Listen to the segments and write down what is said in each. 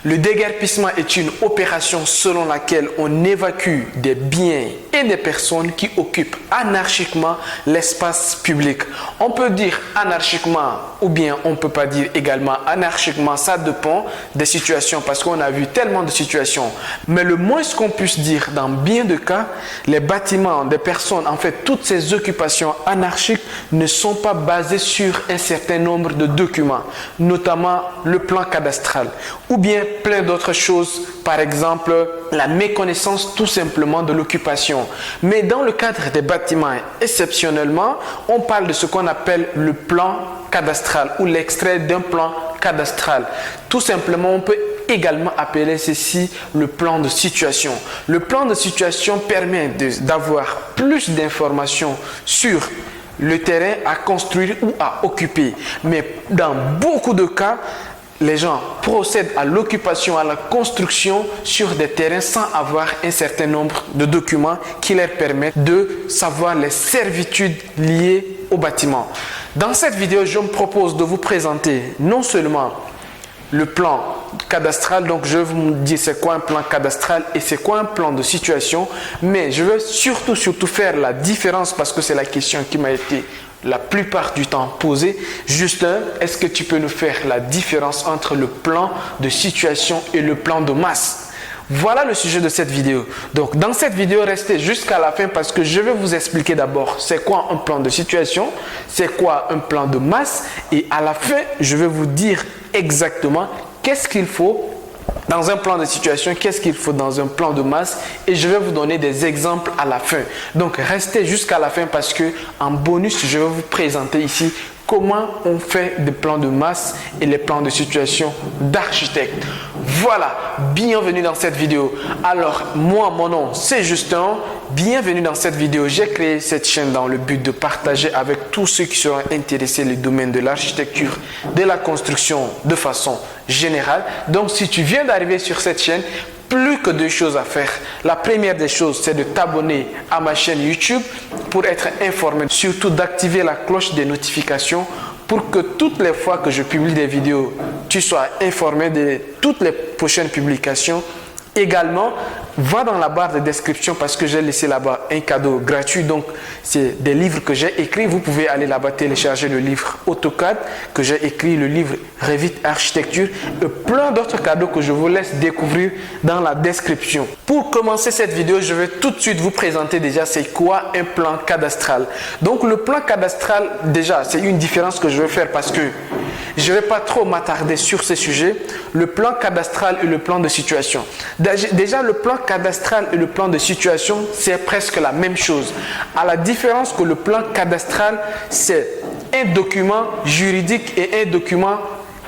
Le déguerpissement est une opération selon laquelle on évacue des biens et des personnes qui occupent anarchiquement l'espace public. On peut dire anarchiquement ou bien on ne peut pas dire également anarchiquement, ça dépend des situations parce qu'on a vu tellement de situations. Mais le moins qu'on puisse dire dans bien de cas, les bâtiments des personnes, en fait toutes ces occupations anarchiques ne sont pas basées sur un certain nombre de documents, notamment le plan cadastral ou bien plein d'autres choses, par exemple la méconnaissance tout simplement de l'occupation. Mais dans le cadre des bâtiments, exceptionnellement, on parle de ce qu'on appelle le plan cadastral ou l'extrait d'un plan cadastral. Tout simplement, on peut également appeler ceci le plan de situation. Le plan de situation permet d'avoir plus d'informations sur le terrain à construire ou à occuper. Mais dans beaucoup de cas, les gens procèdent à l'occupation, à la construction sur des terrains sans avoir un certain nombre de documents qui leur permettent de savoir les servitudes liées au bâtiment. Dans cette vidéo, je me propose de vous présenter non seulement le plan cadastral, donc je vais vous dire c'est quoi un plan cadastral et c'est quoi un plan de situation, mais je veux surtout faire la différence parce que c'est la question qui m'a été la plupart du temps posée. Justin, est-ce que tu peux nous faire la différence entre le plan de situation et le plan de masse? Voilà le sujet de cette vidéo. Donc dans cette vidéo, restez jusqu'à la fin parce que je vais vous expliquer d'abord c'est quoi un plan de situation, c'est quoi un plan de masse et à la fin, je vais vous dire exactement qu'est-ce qu'il faut dans un plan de situation, qu'est-ce qu'il faut dans un plan de masse et je vais vous donner des exemples à la fin. Donc restez jusqu'à la fin parce que en bonus, je vais vous présenter ici comment on fait des plans de masse et les plans de situation d'architecte. Voilà, bienvenue dans cette vidéo. Alors, moi, mon nom, c'est Justin. Bienvenue dans cette vidéo. J'ai créé cette chaîne dans le but de partager avec tous ceux qui seront intéressés les domaines de l'architecture, de la construction de façon générale. Donc, si tu viens d'arriver sur cette chaîne, plus que deux choses à faire. La première des choses, c'est de t'abonner à ma chaîne YouTube pour être informé, surtout d'activer la cloche des notifications pour que toutes les fois que je publie des vidéos, tu sois informé de toutes les prochaines publications. Également, va dans la barre de description parce que j'ai laissé là-bas un cadeau gratuit. Donc, c'est des livres que j'ai écrits. Vous pouvez aller là-bas télécharger le livre AutoCAD que j'ai écrit, le livre Revit Architecture et plein d'autres cadeaux que je vous laisse découvrir dans la description. Pour commencer cette vidéo, je vais tout de suite vous présenter déjà c'est quoi un plan cadastral. Donc, le plan cadastral, déjà, c'est une différence que je vais faire parce que je ne vais pas trop m'attarder sur ces sujets. Le plan cadastral et le plan de situation. Déjà, le plan cadastral et le plan de situation, c'est presque la même chose. À la différence que le plan cadastral, c'est un document juridique et un document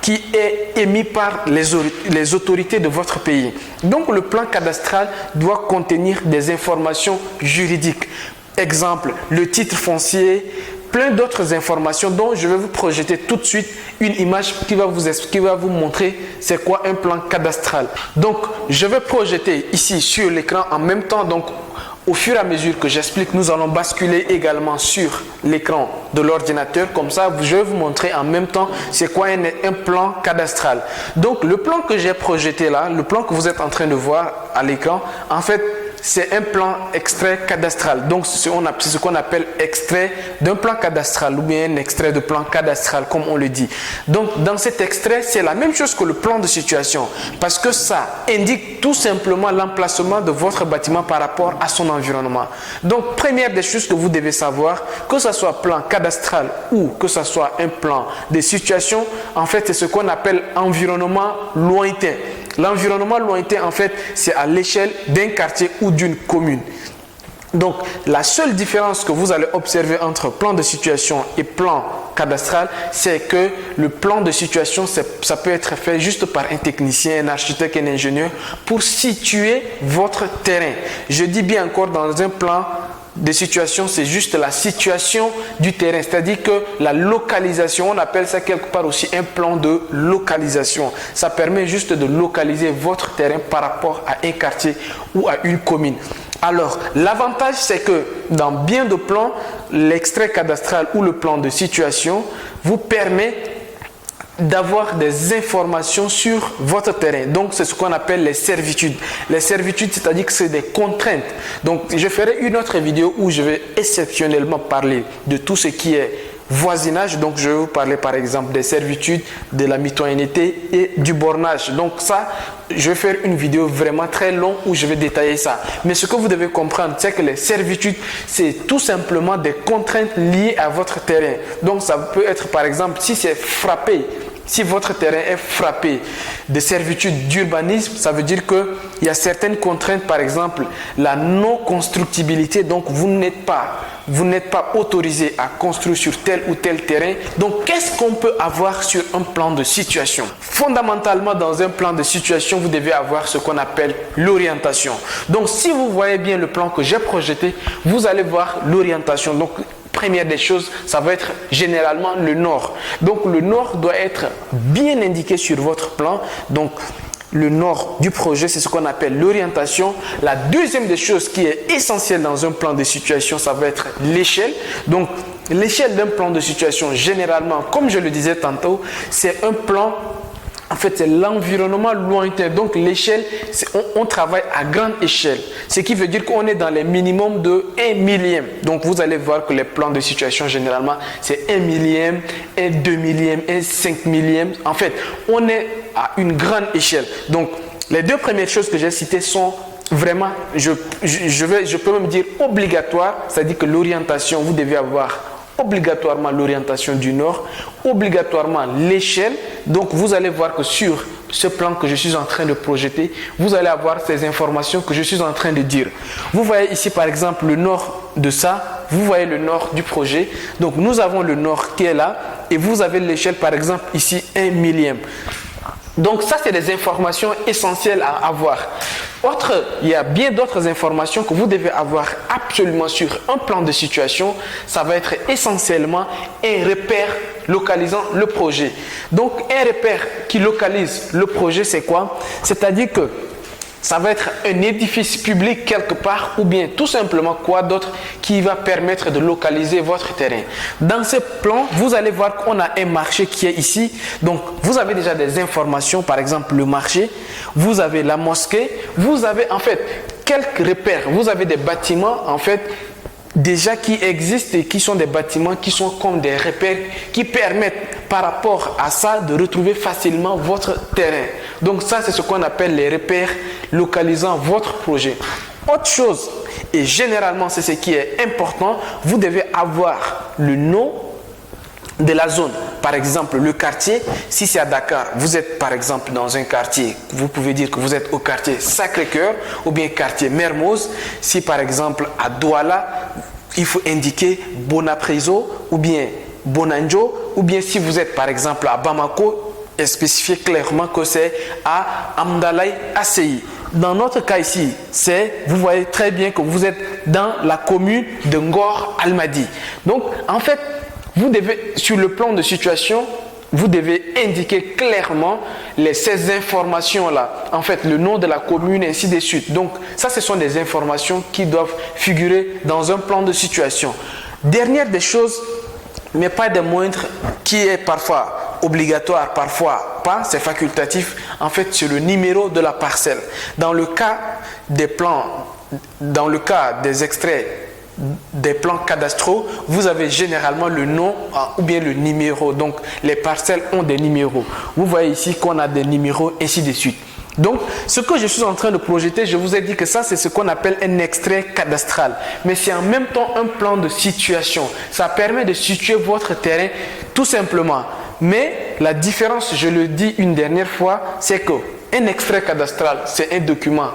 qui est émis par les autorités de votre pays. Donc, le plan cadastral doit contenir des informations juridiques. Exemple, le titre foncier, plein d'autres informations dont je vais vous projeter tout de suite une image qui va vous montrer c'est quoi un plan cadastral. Donc, je vais projeter ici sur l'écran en même temps. Donc, au fur et à mesure que j'explique, nous allons basculer également sur l'écran de l'ordinateur. Comme ça, je vais vous montrer en même temps c'est quoi un plan cadastral. Donc, le plan que j'ai projeté là, le plan que vous êtes en train de voir à l'écran, en fait, c'est un plan extrait cadastral. Donc, c'est ce qu'on appelle extrait d'un plan cadastral ou bien un extrait de plan cadastral, comme on le dit. Donc, dans cet extrait, c'est la même chose que le plan de situation parce que ça indique tout simplement l'emplacement de votre bâtiment par rapport à son environnement. Donc, première des choses que vous devez savoir, que ce soit plan cadastral ou que ce soit un plan de situation, en fait, c'est ce qu'on appelle environnement lointain. L'environnement lointain, en fait, c'est à l'échelle d'un quartier ou d'une commune. Donc, la seule différence que vous allez observer entre plan de situation et plan cadastral, c'est que le plan de situation, ça peut être fait juste par un technicien, un architecte, un ingénieur pour situer votre terrain. Je dis bien encore dans un plan de situation, c'est juste la situation du terrain, c'est-à-dire que la localisation, on appelle ça quelque part aussi un plan de localisation. Ça permet juste de localiser votre terrain par rapport à un quartier ou à une commune. Alors, l'avantage, c'est que dans bien de plans, l'extrait cadastral ou le plan de situation vous permet d'avoir des informations sur votre terrain. Donc, c'est ce qu'on appelle les servitudes. Les servitudes, c'est-à-dire que c'est des contraintes. Donc, je ferai une autre vidéo où je vais exceptionnellement parler de tout ce qui est voisinage. Donc, je vais vous parler par exemple des servitudes, de la mitoyenneté et du bornage. Donc, ça, je vais faire une vidéo vraiment très longue où je vais détailler ça. Mais ce que vous devez comprendre, c'est que les servitudes, c'est tout simplement des contraintes liées à votre terrain. Donc, ça peut être par exemple, si c'est frappé, si votre terrain est frappé de servitudes d'urbanisme, ça veut dire qu'il y a certaines contraintes, par exemple la non-constructibilité, donc vous n'êtes pas autorisé à construire sur tel ou tel terrain. Donc, qu'est-ce qu'on peut avoir sur un plan de situation? Fondamentalement, dans un plan de situation, vous devez avoir ce qu'on appelle l'orientation. Donc, si vous voyez bien le plan que j'ai projeté, vous allez voir l'orientation. Donc, première des choses, ça va être généralement le nord. Donc, le nord doit être bien indiqué sur votre plan. Donc, le nord du projet, c'est ce qu'on appelle l'orientation. La deuxième des choses qui est essentielle dans un plan de situation, ça va être l'échelle. Donc, l'échelle d'un plan de situation, généralement, comme je le disais tantôt, c'est un plan. En fait, c'est l'environnement lointain. Donc, l'échelle, on travaille à grande échelle. Ce qui veut dire qu'on est dans les minimums de 1 millième. Donc, vous allez voir que les plans de situation, généralement, c'est 1 millième, 1 2 millième, 1 5 millième. En fait, on est à une grande échelle. Donc, les deux premières choses que j'ai citées sont vraiment, je peux même dire obligatoires. C'est-à-dire que l'orientation, vous devez avoir obligatoirement l'orientation du nord, obligatoirement l'échelle. Donc, vous allez voir que sur ce plan que je suis en train de projeter, vous allez avoir ces informations que je suis en train de dire. Vous voyez ici, par exemple, le nord de ça. Vous voyez le nord du projet. Donc, nous avons le nord qui est là et vous avez l'échelle, par exemple, ici, 1 millième. Donc, ça, c'est des informations essentielles à avoir. Il y a bien d'autres informations que vous devez avoir absolument sur un plan de situation. Ça va être essentiellement un repère localisant le projet. Donc, un repère qui localise le projet, c'est quoi? C'est-à-dire que ça va être un édifice public quelque part ou bien tout simplement quoi d'autre qui va permettre de localiser votre terrain. Dans ce plan, vous allez voir qu'on a un marché qui est ici. Donc, vous avez déjà des informations, par exemple le marché, vous avez la mosquée, vous avez en fait quelques repères, vous avez des bâtiments en fait déjà qui existent et qui sont des bâtiments qui sont comme des repères qui permettent par rapport à ça de retrouver facilement votre terrain. Donc ça, c'est ce qu'on appelle les repères localisant votre projet. Autre chose, et généralement c'est ce qui est important, vous devez avoir le nom de la zone. Par exemple, le quartier, si c'est à Dakar, vous êtes par exemple dans un quartier, vous pouvez dire que vous êtes au quartier Sacré-Cœur ou bien quartier Mermoz. Si par exemple à Douala, il faut indiquer Bonapreso ou bien Bonanjo, ou bien si vous êtes par exemple à Bamako, et spécifier clairement que c'est à Amdalaï Asseyi. Dans notre cas ici, vous voyez très bien que vous êtes dans la commune de Ngor Almadi. Donc en fait, vous devez, sur le plan de situation, vous devez indiquer clairement ces informations-là. En fait, le nom de la commune, ainsi de suite. Donc, ça, ce sont des informations qui doivent figurer dans un plan de situation. Dernière des choses, mais pas des moindres, qui est parfois obligatoire, parfois pas, c'est facultatif. En fait, c'est le numéro de la parcelle. Dans le cas des plans, dans le cas des extraits des plans cadastraux, vous avez généralement le nom ou bien le numéro. Donc, les parcelles ont des numéros. Vous voyez ici qu'on a des numéros, ainsi de suite. Donc, ce que je suis en train de projeter, je vous ai dit que ça, c'est ce qu'on appelle un extrait cadastral. Mais c'est en même temps un plan de situation. Ça permet de situer votre terrain tout simplement. Mais la différence, je le dis une dernière fois, c'est qu'un extrait cadastral, c'est un document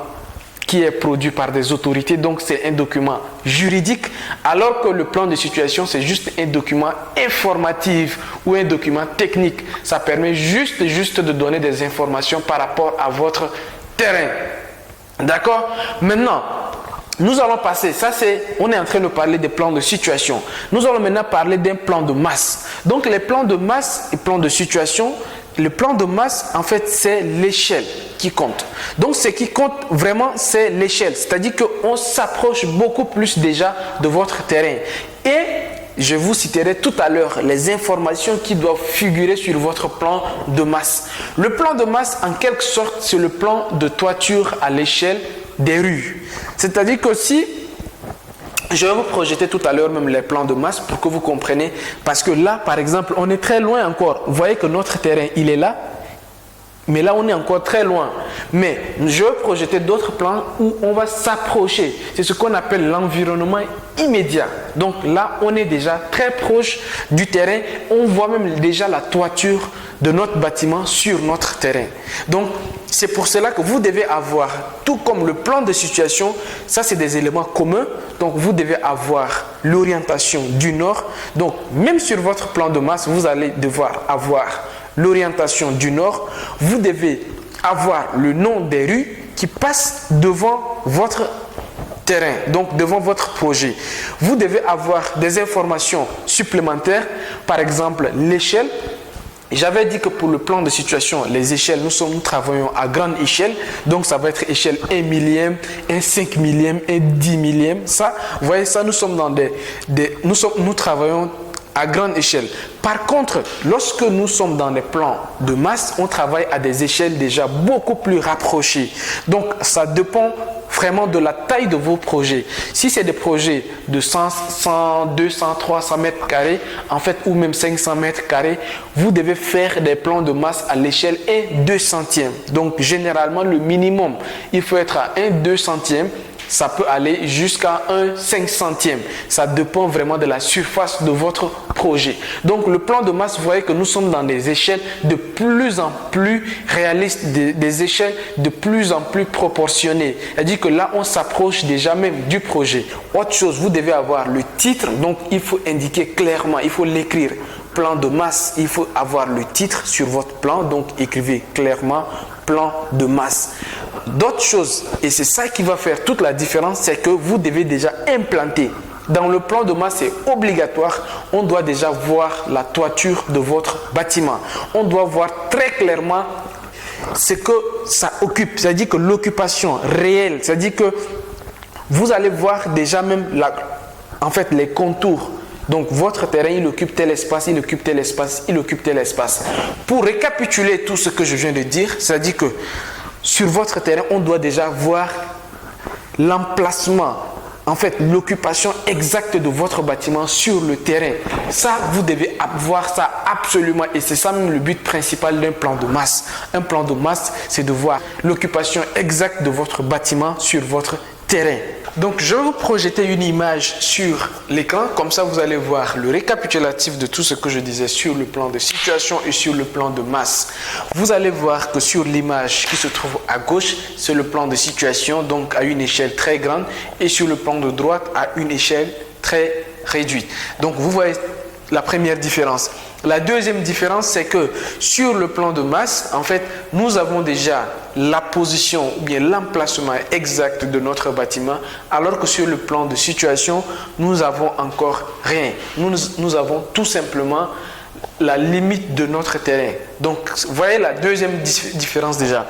qui est produit par des autorités, donc c'est un document juridique, alors que le plan de situation, c'est juste un document informatif ou un document technique. Ça permet juste de donner des informations par rapport à votre terrain. D'accord? Maintenant, nous allons passer, on est en train de parler des plans de situation. Nous allons maintenant parler d'un plan de masse. Donc les plans de masse et plans de situation, le plan de masse, en fait, c'est l'échelle qui compte. Donc, ce qui compte vraiment, c'est l'échelle. C'est-à-dire qu'on s'approche beaucoup plus déjà de votre terrain. Et je vous citerai tout à l'heure les informations qui doivent figurer sur votre plan de masse. Le plan de masse, en quelque sorte, c'est le plan de toiture à l'échelle des rues. C'est-à-dire que si je vais vous projeter tout à l'heure même les plans de masse pour que vous compreniez. Parce que là, par exemple, on est très loin encore. Vous voyez que notre terrain, il est là. Mais là, on est encore très loin. Mais je vais projeter d'autres plans où on va s'approcher. C'est ce qu'on appelle l'environnement immédiat. Donc là, on est déjà très proche du terrain. On voit même déjà la toiture de notre bâtiment sur notre terrain. Donc, c'est pour cela que vous devez avoir, tout comme le plan de situation, ça c'est des éléments communs. Donc, vous devez avoir l'orientation du nord. Donc, même sur votre plan de masse, vous allez devoir avoir l'orientation du nord. Vous devez avoir le nom des rues qui passent devant votre terrain, donc devant votre projet. Vous devez avoir des informations supplémentaires, par exemple l'échelle. J'avais dit que pour le plan de situation, les échelles, nous travaillons à grande échelle. Donc, ça va être échelle 1 millième, 1 5 millième, 1 10 millième. Ça, vous voyez, ça, nous sommes dans nous travaillons à grande échelle. Par contre, lorsque nous sommes dans des plans de masse, on travaille à des échelles déjà beaucoup plus rapprochées. Donc, ça dépend vraiment de la taille de vos projets. Si c'est des projets de 100, 200, 300 mètres carrés, en fait, ou même 500 mètres carrés, vous devez faire des plans de masse à l'échelle 1/200. Donc, généralement, le minimum, il faut être à 1/200. Ça peut aller jusqu'à 1/500. Ça dépend vraiment de la surface de votre projet. Donc, le plan de masse, vous voyez que nous sommes dans des échelles de plus en plus réalistes, des échelles de plus en plus proportionnées. C'est-à-dire que là, on s'approche déjà même du projet. Autre chose, vous devez avoir le titre. Donc, il faut indiquer clairement, il faut l'écrire. Plan de masse, il faut avoir le titre sur votre plan. Donc, écrivez clairement plan de masse. D'autres choses, et c'est ça qui va faire toute la différence, c'est que vous devez déjà implanter. Dans le plan de masse, c'est obligatoire. On doit déjà voir la toiture de votre bâtiment. On doit voir très clairement ce que ça occupe. C'est-à-dire que l'occupation réelle, c'est-à-dire que vous allez voir déjà même les contours. Donc, votre terrain, il occupe tel espace, il occupe tel espace, il occupe tel espace. Pour récapituler tout ce que je viens de dire, c'est-à-dire que sur votre terrain, on doit déjà voir l'emplacement, en fait, l'occupation exacte de votre bâtiment sur le terrain. Ça, vous devez voir ça absolument. Et c'est ça même le but principal d'un plan de masse. Un plan de masse, c'est de voir l'occupation exacte de votre bâtiment sur votre terrain. Donc, je vais vous projeter une image sur l'écran. Comme ça, vous allez voir le récapitulatif de tout ce que je disais sur le plan de situation et sur le plan de masse. Vous allez voir que sur l'image qui se trouve à gauche, c'est le plan de situation, donc à une échelle très grande. Et sur le plan de droite, à une échelle très réduite. Donc, vous voyez la première différence. La deuxième différence, c'est que sur le plan de masse, en fait, nous avons déjà la position ou bien l'emplacement exact de notre bâtiment, alors que sur le plan de situation, nous n'avons encore rien. Nous avons tout simplement la limite de notre terrain. Donc, vous voyez la deuxième différence déjà.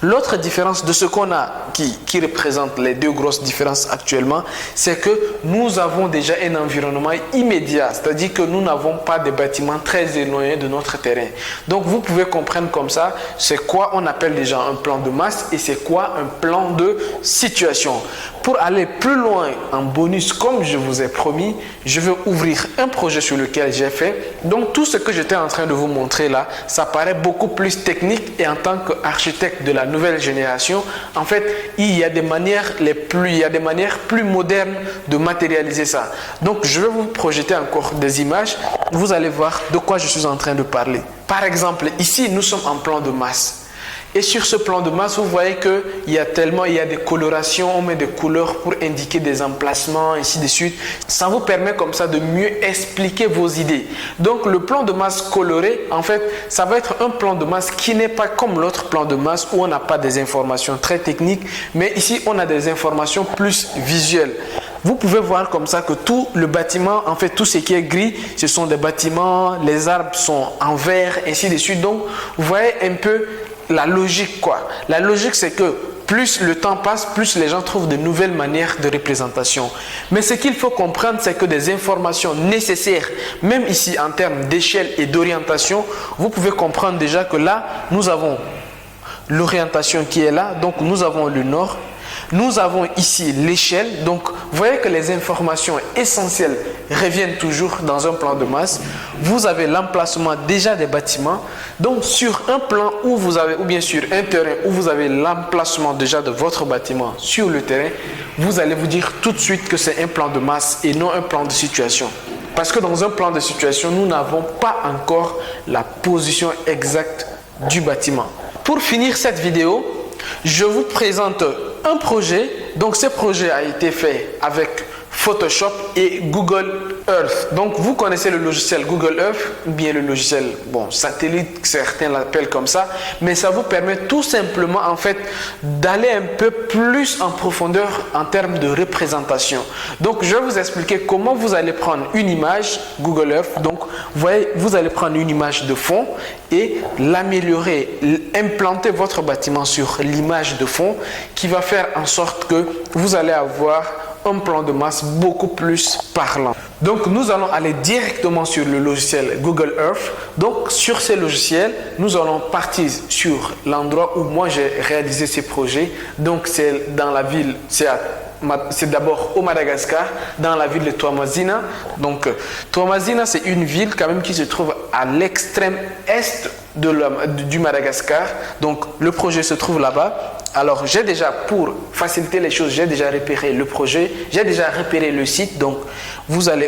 L'autre différence de ce qu'on a, qui représente les deux grosses différences actuellement, c'est que nous avons déjà un environnement immédiat, c'est-à-dire que nous n'avons pas de bâtiments très éloignés de notre terrain. Donc, vous pouvez comprendre comme ça, c'est quoi on appelle déjà un plan de masse et c'est quoi un plan de situation. Pour aller plus loin en bonus, comme je vous ai promis, je vais ouvrir un projet sur lequel j'ai fait. Donc, tout ce que j'étais en train de vous montrer là, ça paraît beaucoup plus technique et en tant qu'architecte de la nouvelle génération, en fait, il y a des manières plus modernes de matérialiser ça. Donc, je vais vous projeter encore des images. Vous allez voir de quoi je suis en train de parler. Par exemple, ici, nous sommes en plan de masse. Et sur ce plan de masse, vous voyez qu'il y a des colorations, on met des couleurs pour indiquer des emplacements, ainsi de suite. Ça vous permet comme ça de mieux expliquer vos idées. Donc, le plan de masse coloré, en fait, ça va être un plan de masse qui n'est pas comme l'autre plan de masse où on n'a pas des informations très techniques, mais ici, on a des informations plus visuelles. Vous pouvez voir comme ça que tout le bâtiment, en fait, tout ce qui est gris, ce sont des bâtiments, les arbres sont en vert, ainsi de suite. Donc, vous voyez un peu la logique, quoi. La logique, c'est que plus le temps passe, plus les gens trouvent de nouvelles manières de représentation. Mais ce qu'il faut comprendre, c'est que des informations nécessaires, même ici en termes d'échelle et d'orientation, vous pouvez comprendre déjà que là, nous avons l'orientation qui est là, donc nous avons le nord. Nous avons ici l'échelle, donc vous voyez que les informations essentielles reviennent toujours dans un plan de masse. Vous avez l'emplacement déjà des bâtiments, donc sur un plan où vous avez, ou bien sur un terrain où vous avez l'emplacement déjà de votre bâtiment sur le terrain, vous allez vous dire tout de suite que c'est un plan de masse et non un plan de situation. Parce que dans un plan de situation, nous n'avons pas encore la position exacte du bâtiment. Pour finir cette vidéo, je vous présente un projet. Donc ce projet a été fait avec Photoshop et Google Earth. Donc vous connaissez le logiciel Google Earth, ou bien le logiciel satellite, certains l'appellent comme ça, mais ça vous permet tout simplement en fait d'aller un peu plus en profondeur en termes de représentation. Donc je vais vous expliquer comment vous allez prendre une image Google Earth. Donc vous voyez, vous allez prendre une image de fond et l'améliorer, implanter votre bâtiment sur l'image de fond qui va faire en sorte que vous allez avoir un plan de masse beaucoup plus parlant. Donc nous allons aller directement sur le logiciel Google Earth. Donc sur ce logiciel, nous allons partir sur l'endroit où moi j'ai réalisé ces projets. Donc c'est dans la ville, c'est d'abord au Madagascar, dans la ville de Toamasina. Donc Toamasina, c'est une ville quand même qui se trouve à l'extrême est du Madagascar. Donc le projet se trouve là-bas. Alors j'ai déjà, pour faciliter les choses, j'ai déjà repéré le projet, j'ai déjà repéré le site. Donc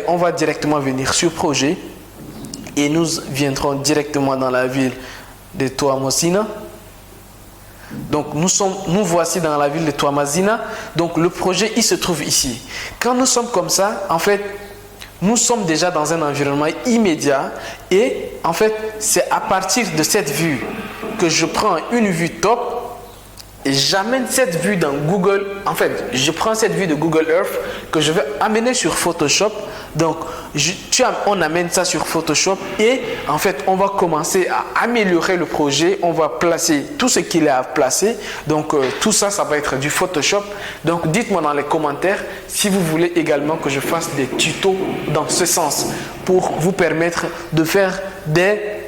on va directement venir sur projet et nous viendrons directement dans la ville de Toamasina. Donc nous voici dans la ville de Toamasina. Donc le projet il se trouve ici. Quand nous sommes comme ça, en fait, nous sommes déjà dans un environnement immédiat et en fait c'est à partir de cette vue que je prends une vue top. Et j'amène cette vue dans Google, en fait, je prends cette vue de Google Earth que je vais amener sur Photoshop. Donc, on amène ça sur Photoshop et en fait, on va commencer à améliorer le projet. On va placer tout ce qu'il y a à placer. Donc, tout ça, ça va être du Photoshop. Donc, dites-moi dans les commentaires si vous voulez également que je fasse des tutos dans ce sens pour vous permettre de faire des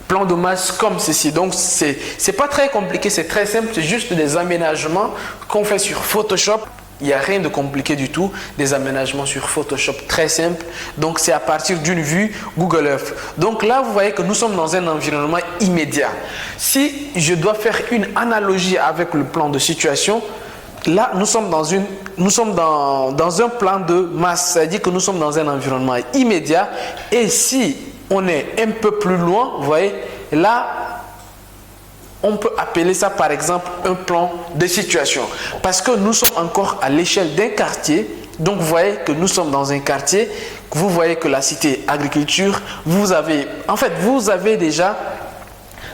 plan de masse comme ceci. Donc c'est pas très compliqué, c'est très simple, c'est juste des aménagements qu'on fait sur Photoshop. Il n'y a rien de compliqué du tout, des aménagements sur Photoshop très simple. Donc c'est à partir d'une vue Google Earth. Donc là vous voyez que nous sommes dans un environnement immédiat. Si je dois faire une analogie avec le plan de situation, là nous sommes dans un plan de masse, c'est-à-dire que nous sommes dans un environnement immédiat. Et si on est un peu plus loin, vous voyez, là, on peut appeler ça par exemple un plan de situation. Parce que nous sommes encore à l'échelle d'un quartier. Donc, vous voyez que nous sommes dans un quartier. Vous voyez que la cité agriculture, vous avez déjà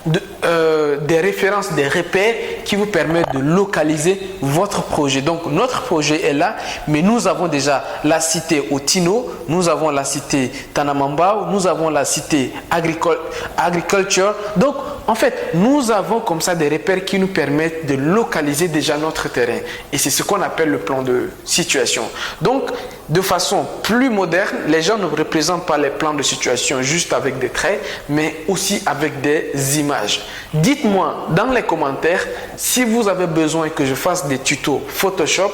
des références, des repères qui vous permettent de localiser votre projet. Donc notre projet est là, mais nous avons déjà la cité Otino, nous avons la cité Tanamambao, nous avons la cité Agriculture. Donc en fait, nous avons comme ça des repères qui nous permettent de localiser déjà notre terrain. Et c'est ce qu'on appelle le plan de situation. Donc de façon plus moderne, les gens ne représentent pas les plans de situation juste avec des traits, mais aussi avec des images. Dites-moi dans les commentaires si vous avez besoin que je fasse des tutos Photoshop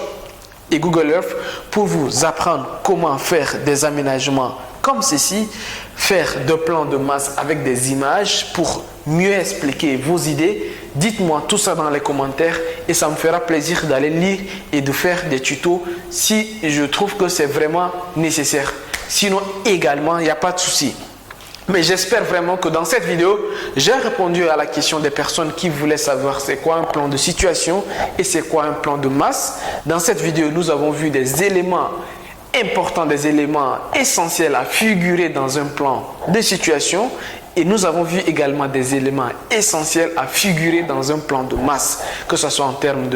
et Google Earth pour vous apprendre comment faire des aménagements comme ceci, faire des plans de masse avec des images pour mieux expliquer vos idées. Dites-moi tout ça dans les commentaires et ça me fera plaisir d'aller lire et de faire des tutos si je trouve que c'est vraiment nécessaire. Sinon également, il n'y a pas de souci. Mais j'espère vraiment que dans cette vidéo, j'ai répondu à la question des personnes qui voulaient savoir c'est quoi un plan de situation et c'est quoi un plan de masse. Dans cette vidéo, nous avons vu des éléments importants, des éléments essentiels à figurer dans un plan de situation. Et nous avons vu également des éléments essentiels à figurer dans un plan de masse, que ce soit en termes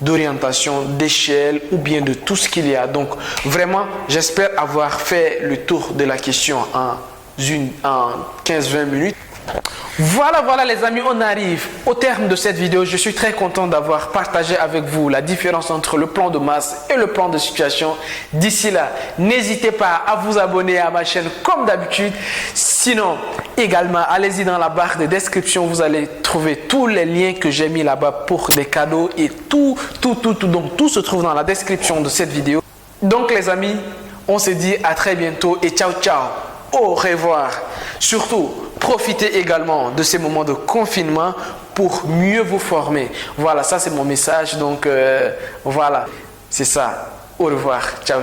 d'orientation, d'échelle ou bien de tout ce qu'il y a. Donc vraiment, j'espère avoir fait le tour de la question en 15-20 minutes. Voilà les amis, on arrive au terme de cette vidéo. Je suis très content d'avoir partagé avec vous la différence entre le plan de masse et le plan de situation. D'ici là, n'hésitez pas à vous abonner à ma chaîne comme d'habitude. Sinon, également, allez-y dans la barre de description. Vous allez trouver tous les liens que j'ai mis là-bas pour des cadeaux et tout. Donc, tout se trouve dans la description de cette vidéo. Donc, les amis, on se dit à très bientôt et ciao. Au revoir. Surtout, profitez également de ces moments de confinement pour mieux vous former. Voilà, ça c'est mon message. Donc, voilà, c'est ça. Au revoir. Ciao.